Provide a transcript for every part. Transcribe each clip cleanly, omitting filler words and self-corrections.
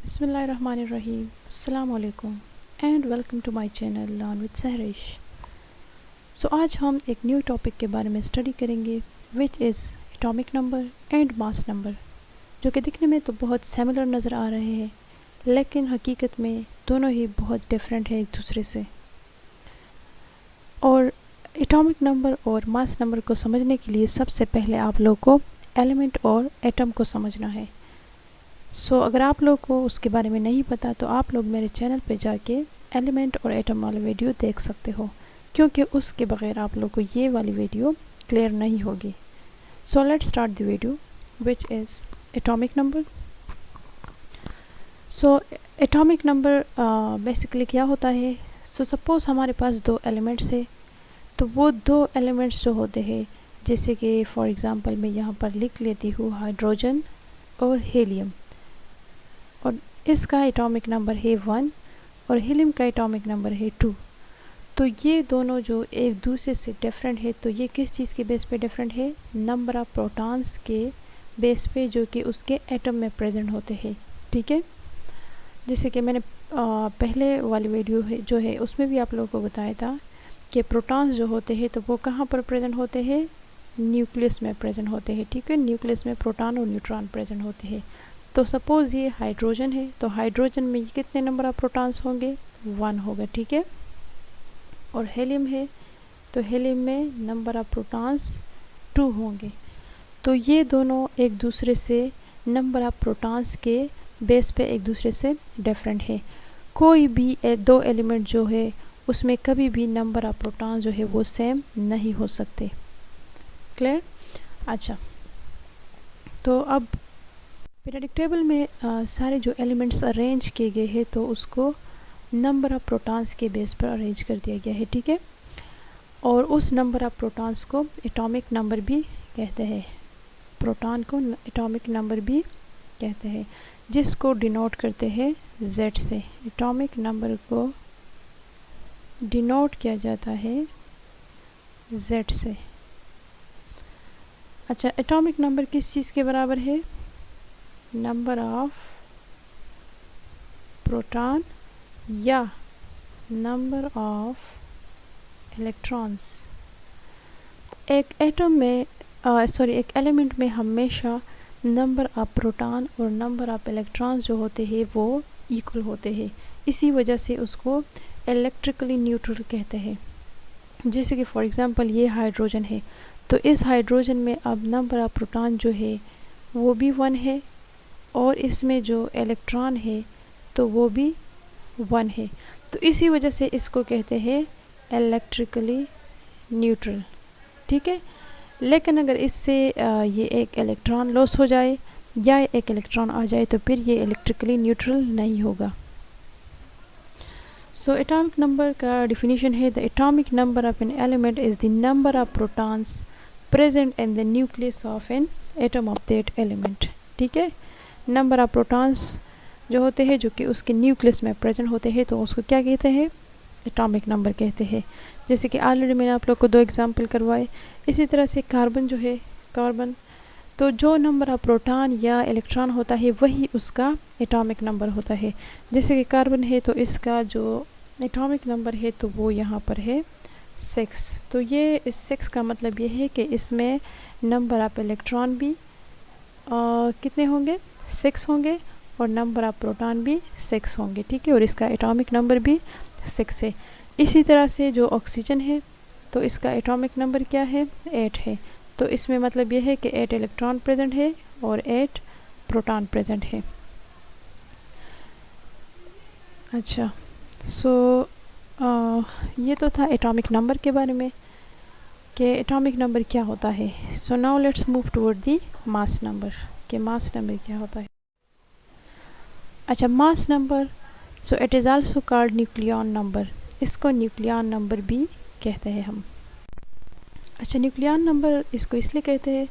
Bismillahirrahmanirrahim. Assalamu alaikum and welcome to my channel Learn with Sahrish. So आज हम एक new topic के बारे में स्टडी करेंगे which is atomic number and mass number, जो कि दिखने में तो बहुत सिमिलर नज़र आ रहे हैं लेकिन हकीकत में दोनों ही बहुत डिफरेंट है एक दूसरे से। और एटॉमिक नंबर और मास नंबर को समझने के लिए सबसे पहले आप लोग को एलिमेंट और एटम को समझना है। अगर आप लोग को उसके बारे में नहीं पता तो आप लोग मेरे चैनल पे जाके एलिमेंट और एटम वाला वीडियो देख सकते हो, क्योंकि उसके बगैर आप लोग को ये वाली वीडियो क्लियर नहीं होगी। So let's start the video which is atomic number. Atomic number basically क्या होता है। सपोज़ हमारे पास दो एलिमेंट्स है, तो वो दो एलिमेंट्स जो होते हैं, जैसे कि फॉर एग्ज़ाम्पल मैं यहाँ पर लिख लेती हूँ हाइड्रोजन और हीलियम, और इसका एटॉमिक नंबर है 1 और हीलियम का एटॉमिक नंबर है 2। तो ये दोनों जो एक दूसरे से डिफरेंट है, तो ये किस चीज़ के बेस पे डिफरेंट है? नंबर ऑफ प्रोटॉन्स के बेस पे जो कि उसके एटम में प्रेजेंट होते हैं। ठीक है, जैसे कि मैंने पहले वाली वीडियो है जो है उसमें भी आप लोगों को बताया था कि प्रोटॉन्स जो होते हैं तो वो कहाँ पर प्रेजेंट होते हैं? न्यूक्लियस में प्रेजेंट होते हैं। ठीक है, न्यूक्लियस में प्रोटॉन और न्यूट्रॉन प्रेजेंट होते हैं। तो सपोज़ ये हाइड्रोजन है, तो हाइड्रोजन में ये कितने नंबर ऑफ प्रोटॉन्स होंगे? 1 होगा। ठीक है, और हीलियम है तो हीलियम में नंबर ऑफ प्रोटॉन्स 2 होंगे। तो ये दोनों एक दूसरे से नंबर ऑफ प्रोटॉन्स के बेस पे एक दूसरे से डिफरेंट है। कोई भी दो एलिमेंट जो है उसमें कभी भी नंबर ऑफ प्रोटॉन्स जो है वो सेम नहीं हो सकते। क्लियर? अच्छा, तो अब पीरियोडिक टेबल में सारे जो एलिमेंट्स अरेंज किए गए हैं तो उसको नंबर ऑफ प्रोटॉन्स के बेस पर अरेंज कर दिया गया है। ठीक है, और उस नंबर ऑफ प्रोटॉन्स को एटॉमिक नंबर भी कहते हैं। प्रोटॉन को एटॉमिक नंबर भी कहते हैं, जिसको डिनोट करते हैं Z से। एटॉमिक नंबर को डिनोट किया जाता है Z से। अच्छा, एटॉमिक नंबर किस चीज़ के बराबर है? नंबर ऑफ प्रोटॉन या नंबर ऑफ इलेक्ट्रॉन्स। एक एटम में एक एलिमेंट में हमेशा नंबर ऑफ प्रोटॉन और नंबर ऑफ इलेक्ट्रॉन्स जो होते हैं वो इक्वल होते हैं। इसी वजह से उसको इलेक्ट्रिकली न्यूट्रल कहते हैं। जैसे कि फॉर एग्ज़ाम्पल ये हाइड्रोजन है, तो इस हाइड्रोजन में अब नंबर ऑफ प्रोटॉन जो है वो भी 1 है और इसमें जो इलेक्ट्रॉन है तो वो भी 1 है। तो इसी वजह से इसको कहते हैं इलेक्ट्रिकली न्यूट्रल। ठीक है, लेकिन अगर इससे ये एक इलेक्ट्रॉन लॉस हो जाए या एक इलेक्ट्रॉन आ जाए तो फिर ये इलेक्ट्रिकली न्यूट्रल नहीं होगा। एटॉमिक नंबर का डिफिनीशन है, the atomic number of an element is the number of protons present in the nucleus of an atom of that element. ठीक है, नंबर ऑफ प्रोटॉन्स जो होते हैं जो कि उसके न्यूक्लियस में प्रेजेंट होते हैं तो उसको क्या कहते हैं? एटॉमिक नंबर कहते हैं। जैसे कि ऑलरेडी मैंने आप लोग को 2 एग्जांपल करवाए। इसी तरह से कार्बन जो है, कार्बन, तो जो नंबर ऑफ प्रोटॉन या इलेक्ट्रॉन होता है वही उसका एटॉमिक नंबर होता है। जैसे कि कार्बन है तो इसका जो एटॉमिक नंबर है तो वो यहाँ पर है 6। तो ये इस 6 का मतलब ये है कि इसमें नंबर ऑफ इलेक्ट्रॉन भी कितने होंगे? 6 होंगे और नंबर ऑफ प्रोटॉन भी 6 होंगे। ठीक है, और इसका एटॉमिक नंबर भी 6 है। इसी तरह से जो ऑक्सीजन है तो इसका एटॉमिक नंबर क्या है? 8 है। तो इसमें मतलब ये है कि 8 इलेक्ट्रॉन प्रेजेंट है और 8 प्रोटॉन प्रेजेंट है। अच्छा, ये तो था एटॉमिक नंबर के बारे में कि एटॉमिक नंबर क्या होता है। Now let's move toward the mass number, कि मास नंबर क्या होता है। अच्छा, mass number, it is also called nucleon number. इसको न्यूक्लियन नंबर भी कहते हैं हम। अच्छा, न्यूक्लियन नंबर इसको इसलिए कहते हैं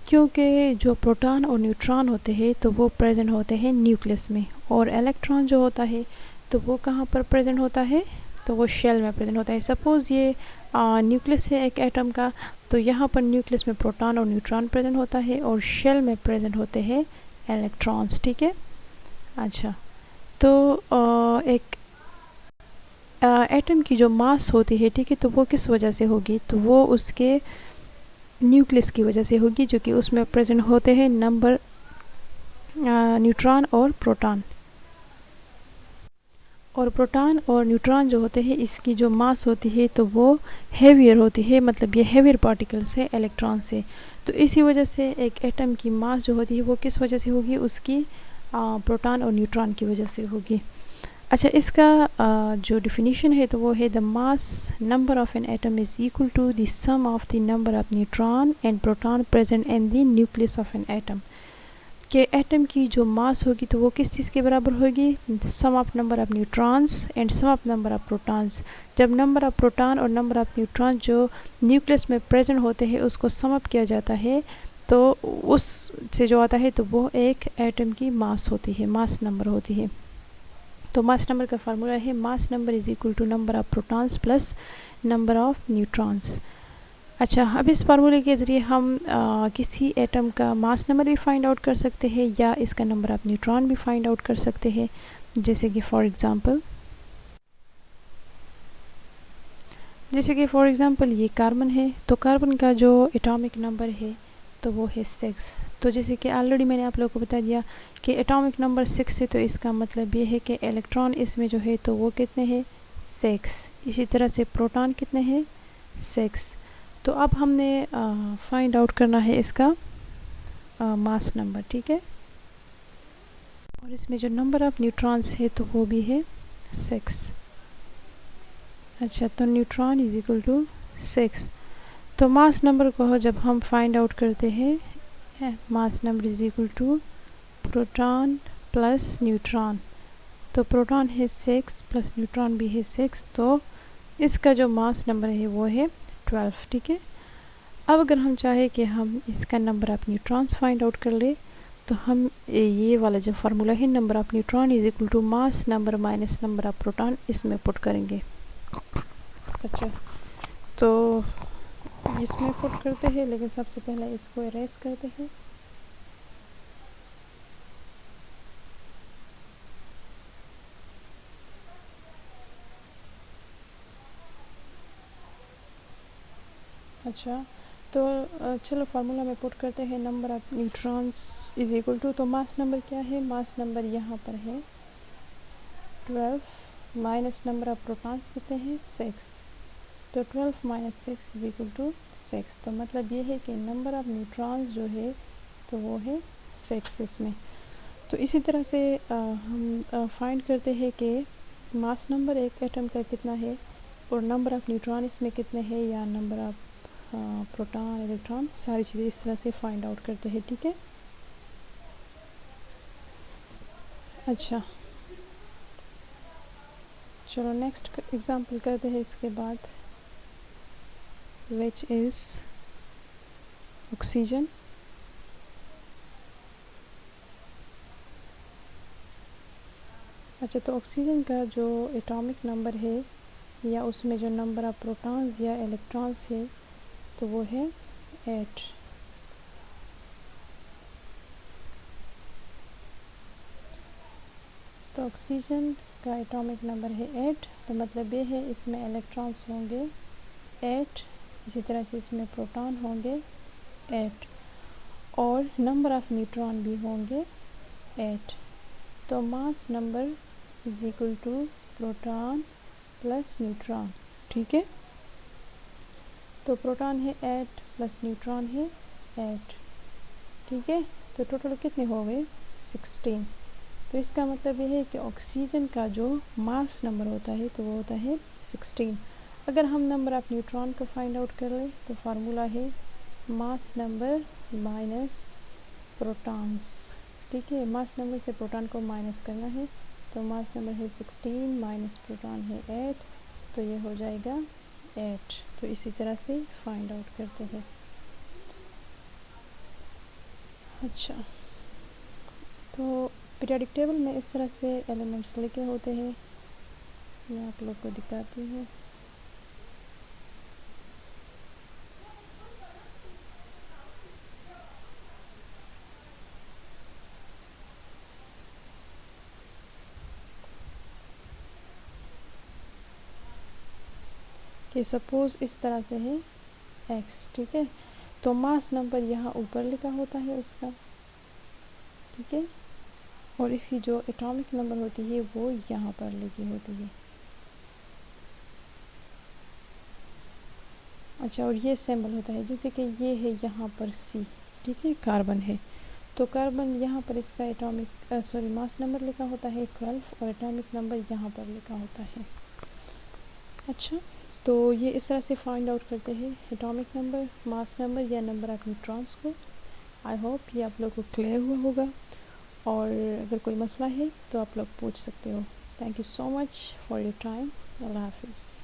क्योंकि जो प्रोटॉन और न्यूट्रॉन होते हैं तो वो प्रेजेंट होते हैं न्यूक्लियस में, और इलेक्ट्रॉन जो होता है तो वो कहाँ पर प्रेजेंट होता है? तो वो शेल में प्रेजेंट होता है। सपोज़ ये न्यूक्लियस है एक एटम का, तो यहाँ पर न्यूक्लियस में प्रोटॉन और न्यूट्रॉन प्रेजेंट होता है और शेल में प्रेजेंट होते हैं इलेक्ट्रॉन्स। ठीक है, अच्छा, तो एक एटम की जो मास होती है, ठीक है, तो वो किस वजह से होगी, तो वो उसके न्यूक्लियस की वजह से होगी, जो कि उसमें प्रेजेंट होते हैं नंबर न्यूट्रॉन और प्रोटॉन। और प्रोटॉन और न्यूट्रॉन जो होते हैं, इसकी जो मास होती है तो वो हेवियर होती है, मतलब ये हेवियर पार्टिकल्स है इलेक्ट्रॉन से। तो इसी वजह से एक एटम की मास जो होती है वो किस वजह से होगी, उसकी प्रोटॉन और न्यूट्रॉन की वजह से होगी। अच्छा, इसका जो डिफिनीशन है तो वो है the mass number of an atom is equal to the sum of the number of neutron and proton present in the nucleus of an atom. कि एटम की जो मास होगी तो वो किस चीज़ के बराबर होगी, sum of number of neutrons and sum of number of protons. जब नंबर ऑफ प्रोटॉन और नंबर ऑफ न्यूट्रॉन जो न्यूक्लियस में प्रेजेंट होते हैं उसको सम अप किया जाता है, तो उससे जो आता है तो वो एक एटम की मास होती है, मास नंबर होती है। तो मास नंबर का फार्मूला है mass number is equal to number of protons plus number of neutrons. अच्छा, अब इस फार्मूले के ज़रिए हम किसी एटम का मास नंबर भी फाइंड आउट कर सकते हैं या इसका नंबर ऑफ न्यूट्रॉन भी फाइंड आउट कर सकते हैं। जैसे कि फॉर एग्ज़ाम्पल ये कार्बन है, तो कार्बन का जो एटॉमिक नंबर है तो वो है 6। तो जैसे कि ऑलरेडी मैंने आप लोगों को बता दिया कि एटॉमिक नंबर 6 है, तो इसका मतलब ये है कि इलेक्ट्रॉन इसमें जो है तो वो कितने हैं, 6। इसी तरह से प्रोटॉन कितने हैं, 6। तो अब हमने फाइंड आउट करना है इसका मास नंबर, ठीक है। और इसमें जो नंबर ऑफ न्यूट्रॉन्स है तो वो भी है 6। अच्छा, तो न्यूट्रॉन इज इक्वल टू 6। तो मास नंबर को जब हम फाइंड आउट करते हैं, mass number is equal to proton plus neutron. तो प्रोटॉन है 6 प्लस न्यूट्रॉन भी है 6, तो इसका जो मास नंबर है वो है 12, ठीक है। अब अगर हम चाहें कि हम इसका number of neutrons find out कर ले, तो हम ये वाला जो फार्मूला है number of neutron is equal to mass number minus number of proton, इसमें पुट करेंगे। अच्छा, तो इसमें पुट करते हैं, लेकिन सबसे पहले इसको इरेज करते हैं। अच्छा, तो चलो फार्मूला में पुट करते हैं number of neutrons is equal to, तो मास नंबर क्या है, मास नंबर यहाँ पर है 12 माइनस नंबर ऑफ प्रोटॉन्स कितने हैं, 6। तो 12 माइनस 6 इज इक्वल टू 6। तो मतलब ये है कि नंबर ऑफ न्यूट्रॉन्स जो है तो वो है 6 इसमें। तो इसी तरह से हम फाइंड करते हैं कि मास नंबर एक एटम का कितना है और नंबर ऑफ न्यूट्रॉन इसमें कितने हैं, या नंबर ऑफ प्रोटॉन इलेक्ट्रॉन, सारी चीज़ें इस तरह से फाइंड आउट करते हैं, ठीक है। अच्छा, चलो नेक्स्ट एग्जांपल करते हैं इसके बाद, विच इज़ ऑक्सीजन। अच्छा, तो ऑक्सीजन का जो एटॉमिक नंबर है या उसमें जो नंबर ऑफ प्रोटॉन्स या इलेक्ट्रॉन्स है तो वो है 8। तो ऑक्सीजन का एटॉमिक नंबर है 8, तो मतलब ये है इसमें इलेक्ट्रॉन्स होंगे 8, इसी तरह से इसमें प्रोटॉन होंगे 8 और नंबर ऑफ न्यूट्रॉन भी होंगे 8। तो mass number is equal to proton plus neutron, ठीक है। तो प्रोटॉन है 8 प्लस न्यूट्रॉन है 8, ठीक है। तो टोटल कितने हो गए, 16। तो इसका मतलब ये है कि ऑक्सीजन का जो मास नंबर होता है तो वो होता है 16। अगर हम नंबर ऑफ न्यूट्रॉन को फाइंड आउट कर लें तो फार्मूला है मास नंबर माइनस प्रोटॉन्स, ठीक है। मास नंबर से प्रोटॉन को माइनस करना है, तो मास नंबर है 16 माइनस प्रोटॉन है 8, तो ये हो जाएगा 8। तो इसी तरह से फाइंड आउट करते हैं। अच्छा, तो पीरियोडिक टेबल में इस तरह से एलिमेंट्स लिखे होते हैं, मैं आप लोग को दिखाती हूँ। कि सपोज़ इस तरह से है x, ठीक है। तो मास नंबर यहाँ ऊपर लिखा होता है उसका, ठीक है, और इसकी जो एटॉमिक नंबर होती है वो यहाँ पर लिखी होती है। अच्छा, और ये सिंबल होता है, जैसे कि ये है यहाँ पर C, ठीक है, कार्बन है, तो कार्बन यहाँ पर इसका एटॉमिक मास नंबर लिखा होता है 12 और एटॉमिक नंबर यहाँ पर लिखा होता है। अच्छा, तो ये इस तरह से फाइंड आउट करते हैं एटॉमिक नंबर, मास नंबर या नंबर ऑफ न्यूट्रॉन्स को। आई होप ये आप लोग को क्लियर हुआ होगा, और अगर कोई मसला है तो आप लोग पूछ सकते हो। Thank you so much for your time. अल्लाह हाफिज़।